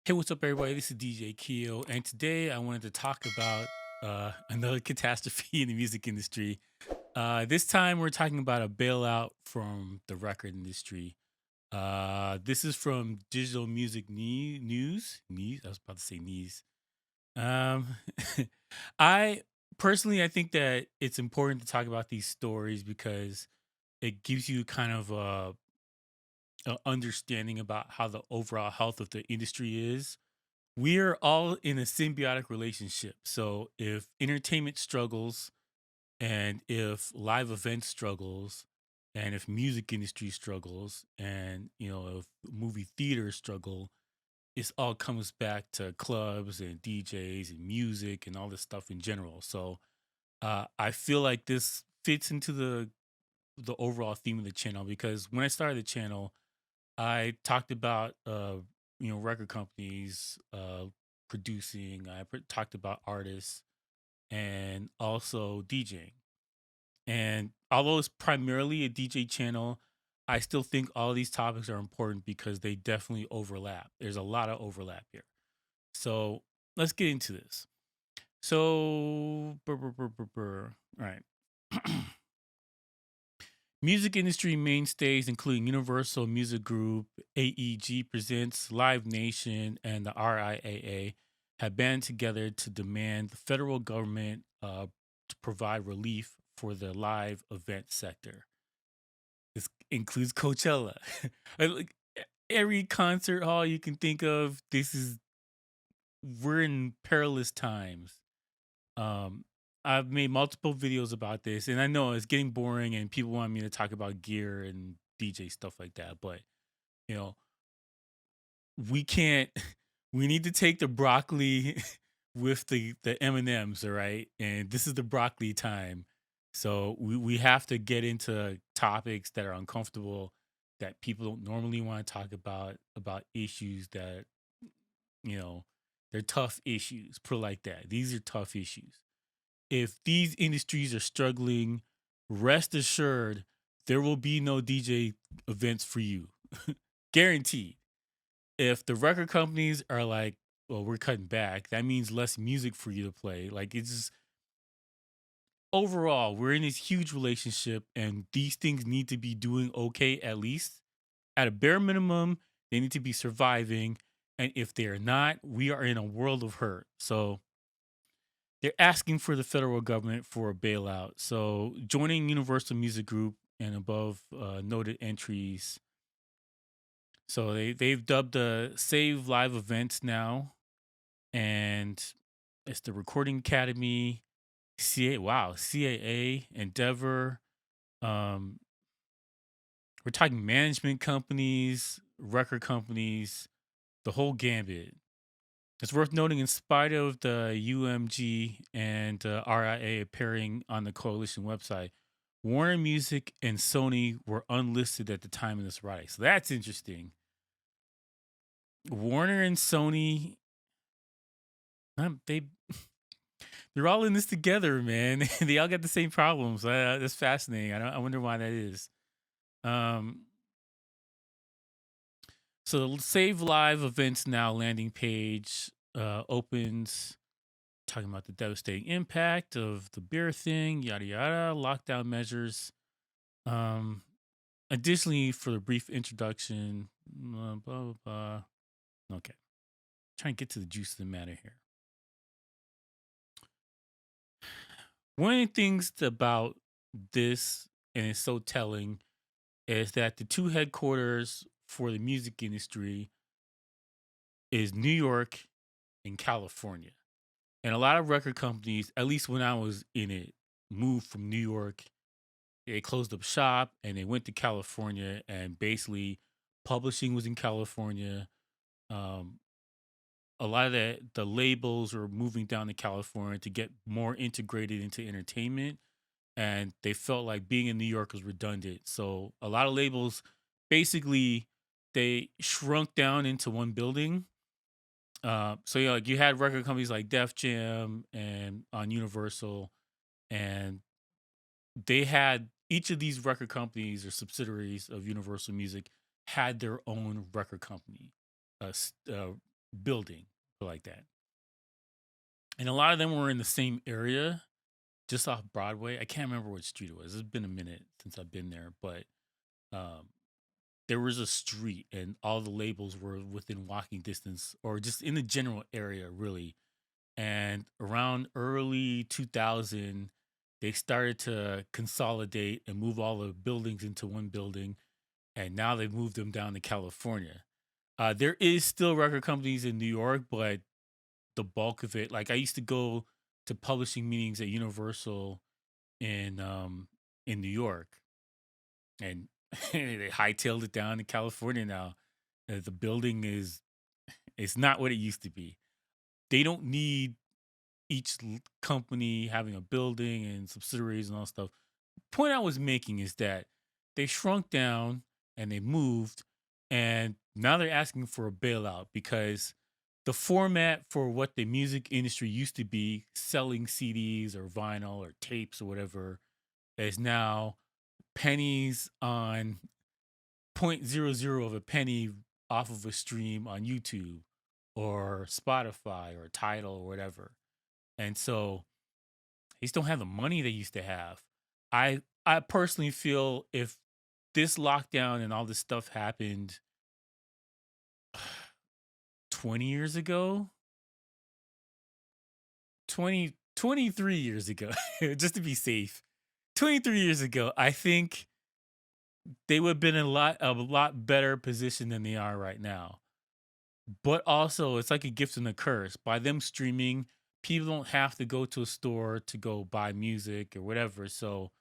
Hey, what's up, everybody? This is DJ Keo, and today I wanted to talk about another catastrophe in the music industry. This time, we're talking about a bailout from the record industry. This is from Digital Music News. News. I was about to say News. Um, I personally, I think that it's important to talk about these stories because it gives you kind of a understanding about how the overall health of the industry is. We're all in a symbiotic relationship. So if entertainment struggles and if live events struggles and if music industry struggles and if movie theaters struggle, it all comes back to clubs and DJs and music and all this stuff in general. So I feel like this fits into the overall theme of the channel because when I started the channel, I talked about record companies producing. Talked about artists and also DJing. And although it's primarily a DJ channel, I still think all these topics are important because they definitely overlap. There's a lot of overlap here. So let's get into this. So, all right. Music industry mainstays, including Universal Music Group, AEG Presents, Live Nation, and the RIAA, have banded together to demand the federal government to provide relief for the live event sector. This includes Coachella. Like every concert hall you can think of, we're in perilous times. Um, I've made multiple videos about this, and I know it's getting boring, and people want me to talk about gear and DJ stuff like that. But you know, we can't. We need to take the broccoli with the M and M's, all right? And this is the broccoli time, so we have to get into topics that are uncomfortable, that people don't normally want to talk about issues that you know they're tough issues. Put it like that. These are tough issues. If these industries are struggling, rest assured there will be no DJ events for you. Guaranteed. If the record companies are like, well, we're cutting back, that means less music for you to play. Like it's just overall, we're in this huge relationship and these things need to be doing okay at least. At a bare minimum, they need to be surviving. And if they're not, we are in a world of hurt. So they're asking for the federal government for a bailout. So joining Universal Music Group and above noted entries. So they've dubbed the Save Live Events now, and it's the Recording Academy, CAA, Endeavor. Um, we're talking management companies, record companies, the whole gambit. It's worth noting, in spite of the UMG and RIA appearing on the coalition website, Warner Music and Sony were unlisted at the time of this writing. So that's interesting. Warner and Sony, they they're all in this together, man. They all got the same problems. That's fascinating. I wonder why that is. Um, so the Save Live Events Now landing page opens talking about the devastating impact of the beer thing, yada yada, lockdown measures. Um, Additionally, for the brief introduction, blah blah blah. Okay, trying to get to the juice of the matter here. One of the things about this, and it's so telling, is that the two headquarters for the music industry is New York and California. And a lot of record companies, at least when I was in it, moved from New York. They closed up shop and they went to California, and basically publishing was in California. Um, a lot of the labels were moving down to California to get more integrated into entertainment, and they felt like being in New York was redundant. So a lot of labels basically they shrunk down into one building. So like you had record companies like Def Jam and on Universal, and they had each of these record companies or subsidiaries of Universal Music had their own record company, building like that. And a lot of them were in the same area, just off Broadway. I can't remember what street it was. It's been a minute since I've been there, but um, there was a street, and all the labels were within walking distance, or just in the general area, really. And around early 2000, they started to consolidate and move all the buildings into one building, and now they've moved them down to California. There is still record companies in New York, but the bulk of it, like I used to go to publishing meetings at Universal in New York, and they hightailed it down to California now. The building is it's not what it used to be. They don't need company having a building and subsidiaries and all stuff. Point I was making is that they shrunk down and they moved, and now they're asking for a bailout because the format for what the music industry used to be, selling CDs or vinyl or tapes or whatever, is now pennies on point zero zero of a penny off of a stream on YouTube or Spotify or Tidal or whatever. And so they just don't have the money they used to have. I personally feel if this lockdown and all this stuff happened 20 years ago, 23 years ago, just to be safe, 23 years ago, I think they would have been in a lot better position than they are right now. But also, it's like a gift and a curse. By them streaming, people don't have to go to a store to go buy music or whatever. So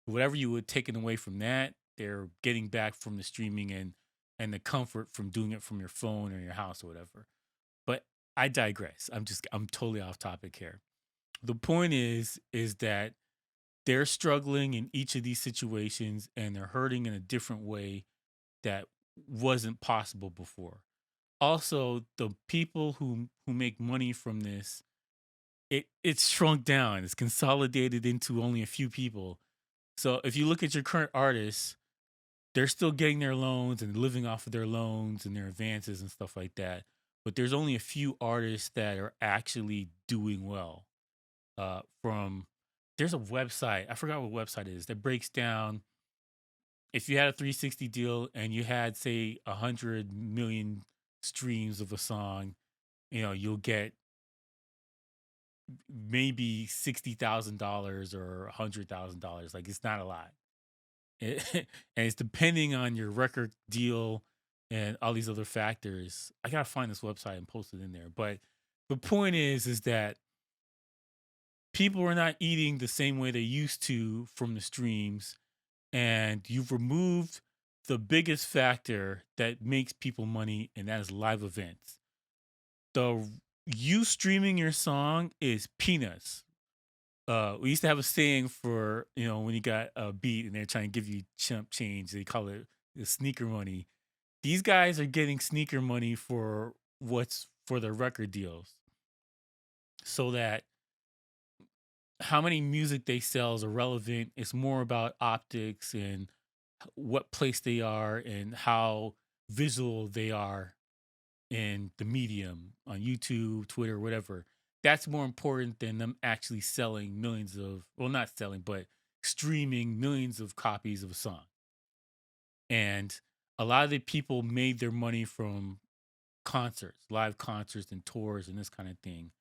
whatever you would taken away from that, they're getting back from the streaming and the comfort from doing it from your phone or your house or whatever. But I digress. I'm totally off topic here. The point is that they're struggling in each of these situations and they're hurting in a different way that wasn't possible before. Also, the people who make money from this, it's shrunk down. It's consolidated into only a few people. So if you look at your current artists, they're still getting their loans and living off of their loans and their advances and stuff like that. But there's only a few artists that are actually doing well. From There's a website, I forgot what website it is, that breaks down if you had a 360 deal and you had say 100 million streams of a song, you'll get maybe $60,000 or $100,000. Like it's not a lot. And it's depending on your record deal and all these other factors. I gotta find this website and post it in there. But the point is that people are not eating the same way they used to from the streams, and you've removed the biggest factor that makes people money, and that is live events. The You streaming your song is peanuts. We used to have a saying for when you got a beat and they're trying to give you chump change. They call it the sneaker money. These guys are getting sneaker money for what's for their record deals, so that how many music they sell is irrelevant. It's more about optics and what place they are and how visual they are in the medium on YouTube, Twitter, whatever. That's more important than them actually selling millions of, well, not selling, but streaming millions of copies of a song. And a lot of the people made their money from concerts, live concerts and tours and this kind of thing.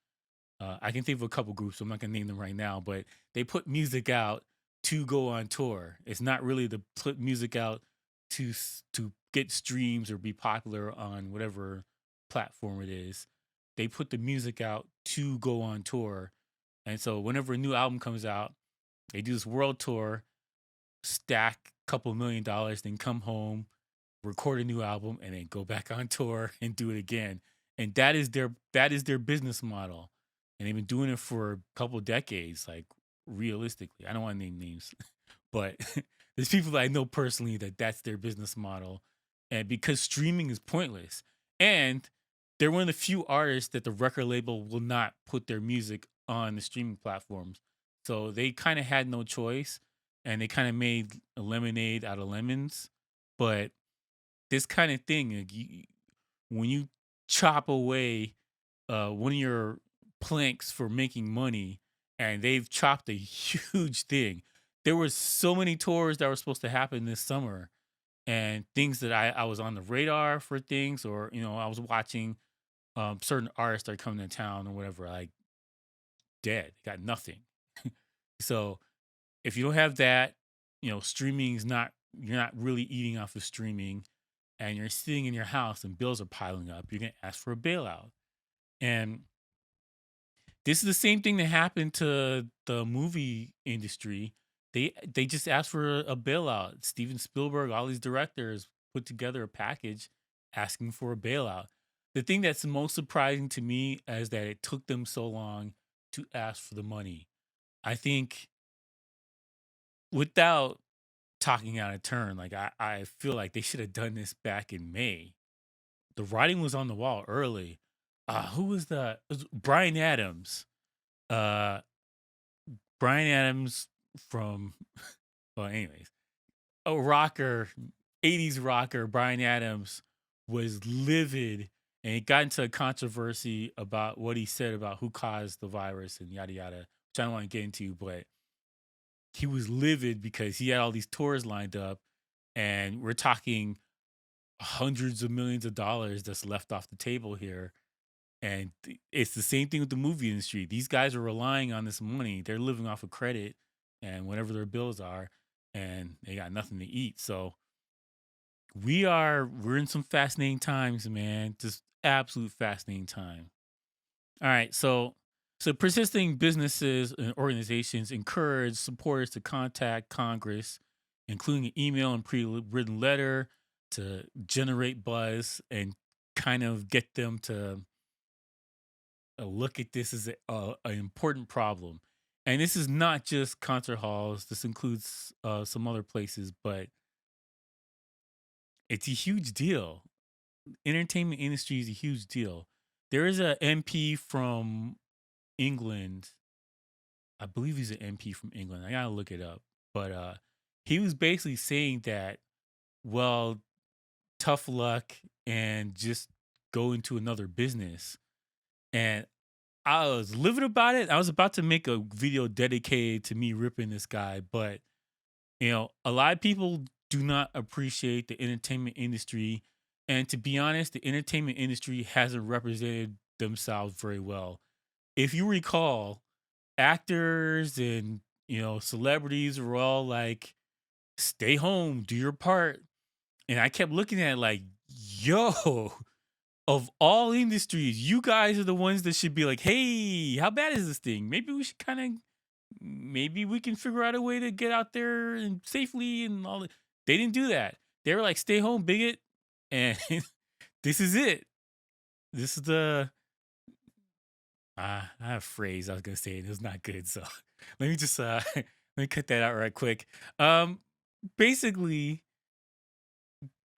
I can think of a couple groups. So I'm not gonna name them right now, but they put music out to go on tour. It's not really to put music out to get streams or be popular on whatever platform it is. They put the music out to go on tour, and so whenever a new album comes out, they do this world tour, stack a couple $1 million, then come home, record a new album, and then go back on tour and do it again. And that is their business model. And they've been doing it for a couple decades, like realistically. I don't want to name names, but there's people that I know personally that that's their business model. And because streaming is pointless. And they're one of the few artists that the record label will not put their music on the streaming platforms. So they kind of had no choice and they kind of made a lemonade out of lemons. But this kind of thing, like, when you chop away one of your planks for making money, and they've chopped a huge thing. There was so many tours that were supposed to happen this summer, and things that I was on the radar for things, or I was watching certain artists that are coming to town or whatever, like dead, got nothing. So if you don't have that, streaming's not you're not really eating off of streaming, and you're sitting in your house and bills are piling up, you're gonna ask for a bailout. And this is the same thing that happened to the movie industry. They just asked for a bailout. Steven Spielberg, all these directors put together a package asking for a bailout. The thing that's most surprising to me is that it took them so long to ask for the money. I think without talking out of turn, like I feel like they should have done this back in May. The writing was on the wall early. Who was the it was Brian Adams? Uh, Brian Adams from well, anyways, a rocker, 80s rocker, Brian Adams was livid, and it got into a controversy about what he said about who caused the virus and yada yada, which I don't want to get into, but he was livid because he had all these tours lined up, and we're talking hundreds of millions of dollars that's left off the table here. And it's the same thing with the movie industry. These guys are relying on this money. They're living off of credit and whatever their bills are, and they got nothing to eat. So we're in some fascinating times, man. Just absolute fascinating time. All right, so persisting businesses and organizations encourage supporters to contact Congress, including an email and pre-written letter to generate buzz and kind of get them to look at this as an important problem. And this is not just concert halls. This includes some other places, but it's a huge deal. Entertainment industry is a huge deal. There is a MP from England. I believe he's an MP from England. I gotta look it up. But he was basically saying that, well, tough luck and just go into another business. And I was livid about it. I was about to make a video dedicated to me ripping this guy, but a lot of people do not appreciate the entertainment industry. And to be honest, the entertainment industry hasn't represented themselves very well. If you recall, actors and celebrities were all like, stay home, do your part. And I kept looking at it like, yo, of all industries, you guys are the ones that should be like, hey, how bad is this thing? Maybe we should maybe we can figure out a way to get out there and safely and all that. They didn't do that. They were like, stay home, bigot. And this is it. This is I have a phrase I was gonna say, and it was not good. So let me just let me cut that out right quick. Um, Basically,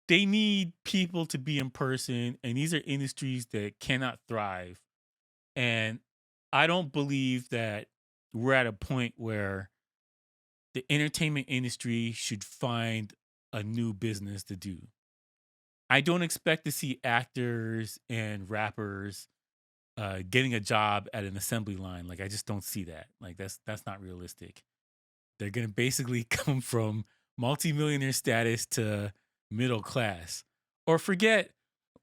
they need people to be in person, and these are industries that cannot thrive. And I don't believe that we're at a point where the entertainment industry should find a new business to do. I don't expect to see actors and rappers getting a job at an assembly line. Like I just don't see that. Like that's not realistic. They're gonna basically come from multimillionaire status to middle class, or forget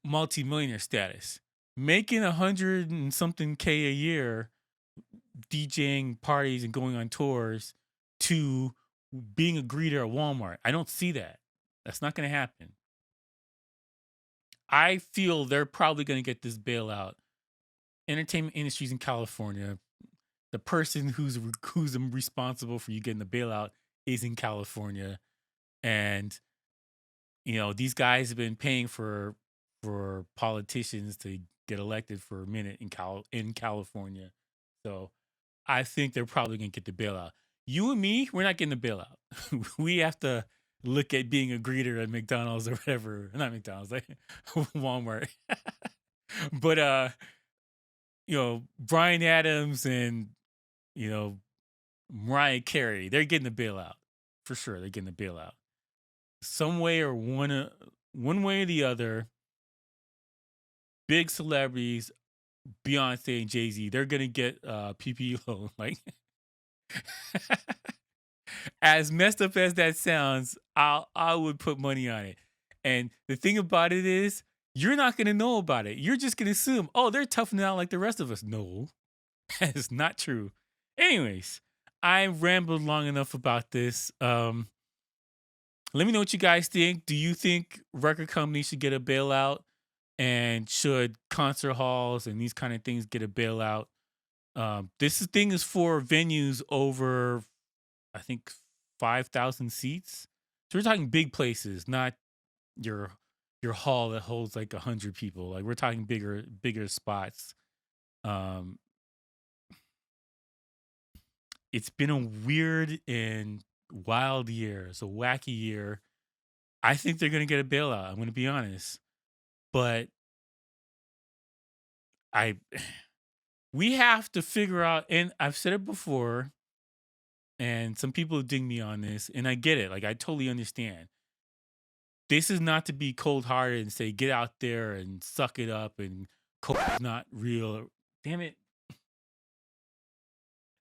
multimillionaire status. Making 100 and something K a year, DJing parties and going on tours, to being a greeter at Walmart. I don't see that. That's not going to happen. I feel they're probably going to get this bailout. Entertainment industries in California, the person who's responsible for you getting the bailout is in California, and these guys have been paying for politicians to get elected for a minute in California. So I think they're probably gonna get the bailout. You and me, we're not getting the bailout. We have to look at being a greeter at McDonald's or whatever. Not McDonald's, like Walmart. But Brian Adams and you know Mariah Carey, they're getting the bailout for sure. They're getting the bailout some way or one way or the other. big celebrities, Beyonce and Jay-Z, they're gonna get PPE loan. Like as messed up as that sounds, I would put money on it. And the thing about it is, you're not gonna know about it. You're just gonna assume, oh, they're toughing out like the rest of us. No, that is not true. Anyways, I rambled long enough about this. Let me know what you guys think. Do you think record companies should get a bailout? And should concert halls and these kind of things get a bailout? Thing is for venues over, I think, 5,000 seats. So we're talking big places, not your hall that holds like 100 people. Like we're talking bigger spots. Um, it's been a weird and wild year. It's a wacky year. I think they're gonna get a bailout. I'm gonna be honest, but I we have to figure out. And I've said it before, and some people ding me on this, and I get it. Like I totally understand. This is not to be cold hearted and say get out there and suck it up and coke is not real. Damn it,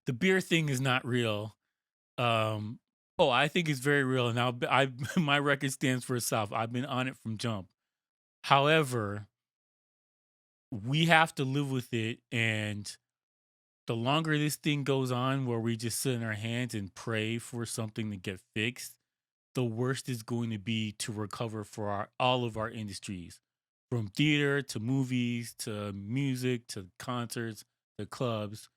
the beer thing is not real. Um, oh, I think it's very real, and I my record stands for itself. I've been on it from jump. However, we have to live with it, and the longer this thing goes on, where we just sit in our hands and pray for something to get fixed, the worst is going to be to recover for all of our industries, from theater to movies to music to concerts to clubs.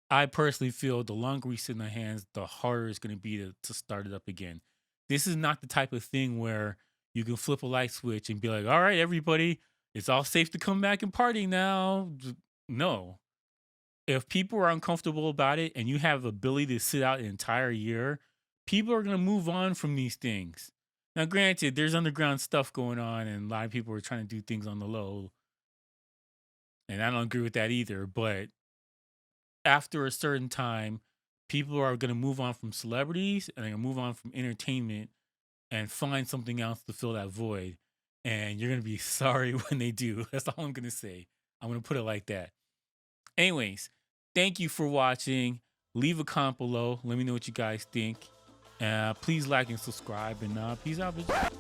I personally feel the longer we sit in our hands, the harder it's going to be to start it up again. This is not the type of thing where you can flip a light switch and be like, all right, everybody, it's all safe to come back and party now. No. If people are uncomfortable about it and you have the ability to sit out an entire year, people are going to move on from these things. Now, granted, there's underground stuff going on, and a lot of people are trying to do things on the low, and I don't agree with that either. But after a certain time, people are going to move on from celebrities and they're going to move on from entertainment and find something else to fill that void. And you're going to be sorry when they do. That's all I'm going to say. I'm going to put it like that. Anyways, thank you for watching. Leave a comment below. Let me know what you guys think. Please like and subscribe. And peace out, bitch.